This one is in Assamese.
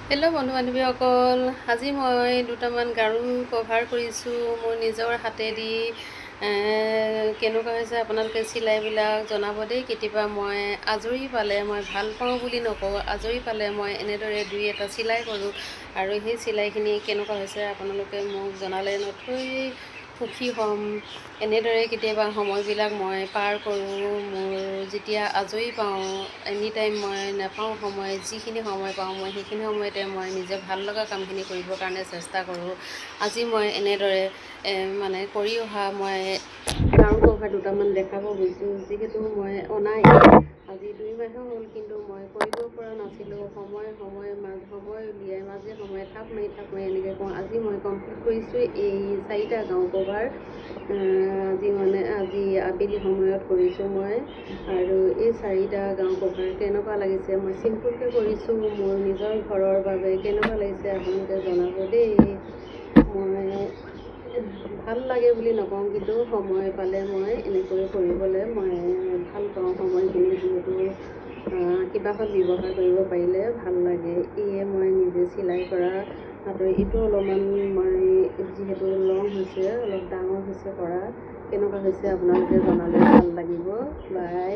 হেল্ল' বন্ধু বান্ধৱীসকল, আজি মই দুটামান গাৰু কভাৰ কৰিছোঁ মোৰ নিজৰ হাতেদি। কেনেকুৱা হৈছে আপোনালোকে চিলাইবিলাক জনাব দেই। কেতিয়াবা মই আজৰি পালে, মই ভাল পাওঁ বুলি নকওঁ, আজৰি পালে মই এনেদৰে দুই এটা চিলাই কৰোঁ আৰু সেই চিলাইখিনি কেনেকুৱা হৈছে আপোনালোকে মোক জনালে নথৈ সুখী হ'ম। এনেদৰে কেতিয়াবা সময়বিলাক মই পাৰ কৰোঁ। মোৰ যেতিয়া আজৰি পাওঁ, এনি টাইম মই নাপাওঁ সময়, যিখিনি সময় পাওঁ মই সেইখিনি সময়তে মই নিজে ভাল লগা কামখিনি কৰিবৰ কাৰণে চেষ্টা কৰোঁ। আজি মই এনেদৰে কৰি অহা মই গাৰু কভাৰ দুটামান দেখাব গৈছোঁ। যিহেতু মই অনাই আজি 2 মাহে হ'ল, কিন্তু মই কৰিব পৰা নাছিলোঁ। সময় উলিয়াই মাজে সময়ে থাপ মাৰি এনেকৈ কওঁ। আজি মই কমপ্লিট কৰিছোঁ এই 4টা গাৰু কভাৰ। আজি আবেলি সময়ত কৰিছোঁ মই। আৰু এই 4টা গাৰু কভাৰ কেনেকুৱা লাগিছে, মই চিম্পুলকৈ কৰিছোঁ মোৰ নিজৰ ঘৰৰ বাবে। কেনেকুৱা লাগিছে আপোনালোকে জনাব দেই। মই ভাল লাগে বুলি নকওঁ, কিন্তু সময় পালে মই এনেকৈ কৰিবলৈ মই ভাল পাওঁ। সময়খিনি যিহেতু কিবা এখন ব্যৱহাৰ কৰিব পাৰিলে ভাল লাগে। এয়ে মই নিজে চিলাই কৰা হাতৰ। এইটো অলপমান মই যিহেতু লং হৈছে, অলপ ডাঙৰ হৈছে কৰা। কেনেকুৱা হৈছে আপোনালোকে জনালে ভাল লাগিব। বাই।